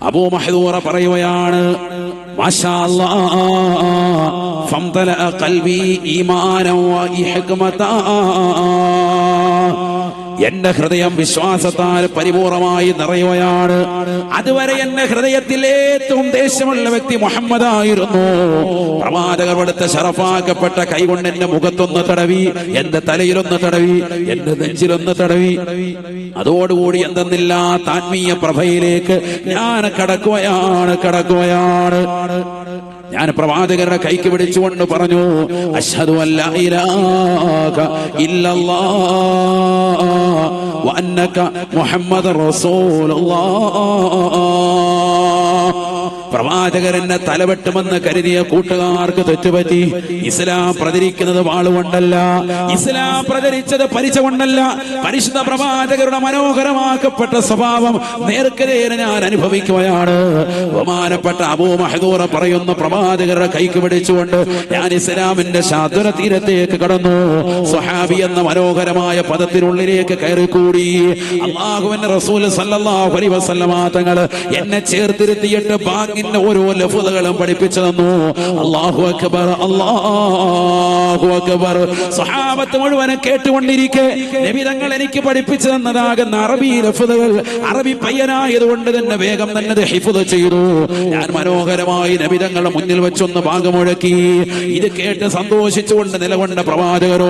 അബൂ മഹ്ദൂറ പറയുകയാണ്, മാഷാ അല്ലാഹ് ഫംതലഅ ഖൽബി ഈമാനൻ വഹിക്മതാ. എന്റെ ഹൃദയം വിശ്വാസത്താൽ പരിപൂർണമായി നിറയുകയാണ്. അതുവരെ എന്റെ ഹൃദയത്തിൽ ഏറ്റവും ദേഷ്യമുള്ള വ്യക്തി മുഹമ്മദായിരുന്നു. പ്രവാചകർ അടുത്ത ശറഫാക്കപ്പെട്ട കൈകൊണ്ട് എന്റെ മുഖത്തൊന്ന് തടവി, എന്റെ തലയിലൊന്ന് തടവി, എന്റെ നെഞ്ചിലൊന്ന് തടവി. അതോടുകൂടി എന്തെന്നില്ലാത്ത ആത്മീയ പ്രഭയിലേക്ക് ഞാൻ കടക്കുകയാണ്. ഞാൻ പ്രവാചകരുടെ കൈക്ക് പിടിച്ചുകൊണ്ട് പറഞ്ഞു, അശ്ഹദു അല്ലാ ഇലാഹ ഇല്ലല്ലാഹ് വ അന്നക മുഹമ്മദുർ റസൂലുള്ളാഹ്. പ്രവാചകർ എന്നെ തലവെട്ടുമെന്ന് കരുതിയ കൂട്ടുകാർക്ക് തെറ്റുപറ്റി. ഇസ്ലാം പ്രചരിക്കുന്നത് വാളുകൊണ്ടല്ല, ഇസ്ലാം പ്രചരിച്ചത് പരിച കൊണ്ടല്ല. പരിശുദ്ധ പ്രവാചകരുടെ മനോഹരമാക്കപ്പെട്ട സ്വഭാവം നേർക്കുനേരെ ഞാൻ അനുഭവിക്കുകയാണ്. ബഹുമാനപ്പെട്ട അബൂ മഹ്ദൂറ പറയുന്ന, പ്രവാചകരുടെ കൈക്ക് പിടിച്ചുകൊണ്ട് ഞാൻ ഇസ്ലാമിന്റെ ശാദ്വര തീരത്തേക്ക് കടന്നു. സ്വഹാബി എന്ന മനോഹരമായ പദത്തിനുള്ളിലേക്ക് കയറിക്കൂടി. അല്ലാഹുവിന്റെ റസൂൽ സല്ലല്ലാഹു അലൈഹി വസല്ലമ തങ്ങൾ എന്നെ ചേർത്തിരുത്തിയിട്ട് ബാങ്ങിന്റെ ഓരോ ലഫ്ളുകളും പഠിപ്പിച്ചു തന്നു. അല്ലാഹു അക്ബർ, അല്ലാഹു അക്ബർ. സ്വഹാബത്ത് മുഴുവനും കേട്ടുകൊണ്ടിരിക്കെ നബി തങ്ങൾ എനിക്ക് പഠിപ്പിച്ചു തന്നതാകുന്ന അറബി ലഫ്ളുകൾ, അറബി പയ്യനായതുകൊണ്ട് തന്നെ വേഗം തന്നെ ഹിഫ്ള് ചെയ്തു. ഞാൻ മനോഹരമായി നബി തങ്ങളുടെ മുന്നിൽ വെച്ചൊന്ന് ഭാഗമുഴക്കി. ഇത് കേട്ട് സന്തോഷിച്ചുകൊണ്ട് നിലകൊണ്ട പ്രവാചകർ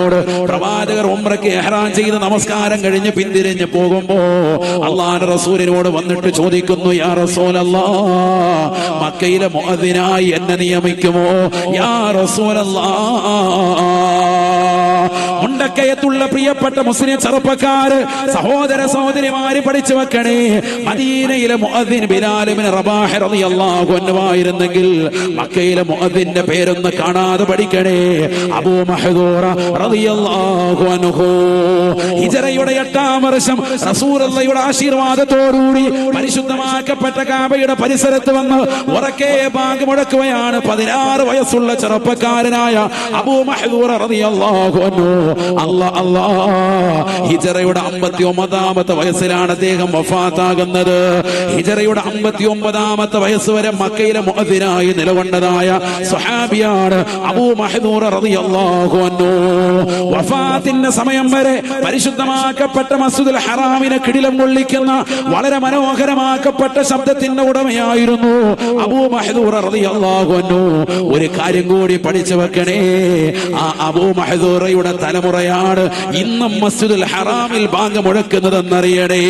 ഉംറയ്ക്ക് ഇഹ്റാം ചെയ്ത് നമസ്കാരം കഴിഞ്ഞ് പിന്തിരിഞ്ഞ് പോകുമ്പോ അല്ലാഹുവിന്റെ റസൂലിനോട് വന്നിട്ട് ചോദിക്കുന്നു, യാ റസൂലല്ലാഹ്, മക്കയിലെ മുഅദ്ദിനായി എന്നെ നിയമിക്കുമോ? യാ റസൂലല്ലാഹ്. മുണ്ടക്കയത്തുള്ള പ്രിയപ്പെട്ട മുസ്ലിം ചെറുപ്പക്കാര്, സഹോദര സഹോദരിമാര് പഠിച്ചു വെക്കണേ. മദീനയിലെ മുഅദ്ദിൻ ബിലാൽ ഇബ്നു റബാഹ് റളിയല്ലാഹു അൻഹു ആയിരുന്നെങ്കിൽ മക്കയിലെ മുഅദ്ദിന്റെ പേരൊന്ന് കാണാതെ പഠിക്കണേ. അബൂ മഹ്ദൂറ റളിയല്ലാഹു അൻഹു ഹിജ്റയുടെ 8-ാം വർഷം റസൂലുള്ളാഹിയുടെ ആശീർവാദത്തോടുകൂടി പരിശുദ്ധമാക്കപ്പെട്ട കഅബയുടെ പരിസരത്ത് വന്ന് ഉറക്കെ ബാങ്ക് മുഴക്കുകയാണ്. 16 വയസ്സുള്ള ചെറുപ്പക്കാരനായ അബൂ മഹ്ദൂറ റളിയല്ലാഹു അൻഹു. ഹിജ്റയുടെ 59-ാമത്തെ വയസ്സിലാണ് അദ്ദേഹം വഫാത്താകുന്നത്. ഹിജ്റയുടെ 59-ാമത്തെ വയസ്സ് വരെ മക്കയിലെ മുഅദ്ദിനായി നിലകൊണ്ടതായ സ്വഹാബിയാണ് അബൂ മഹ്ദൂറ റളിയല്ലാഹു അൻഹു. വഫാത്തിന്റെ സമയം വരെ പരിശുദ്ധമാക്കപ്പെട്ട മസ്ജിദുൽ ഹറാമിനെ കിടിലം കൊള്ളിക്കുന്ന വളരെ മനോഹരമാക്കപ്പെട്ട ശബ്ദത്തിന്റെ ഉടമയായിരുന്നു അബൂ മഹ്ദൂറ റളിയല്ലാഹു അൻഹു. ഒരു കാര്യം കൂടി പഠിച്ചു വെക്കണേ, ആ അബൂ മഹ്ദൂറയുടെ തലമുറയാണ് ഇന്നും മസ്ജിദുൽ ഹറാമിൽ ബാങ്ക് മുഴക്കുന്നതെന്നറിയണേ.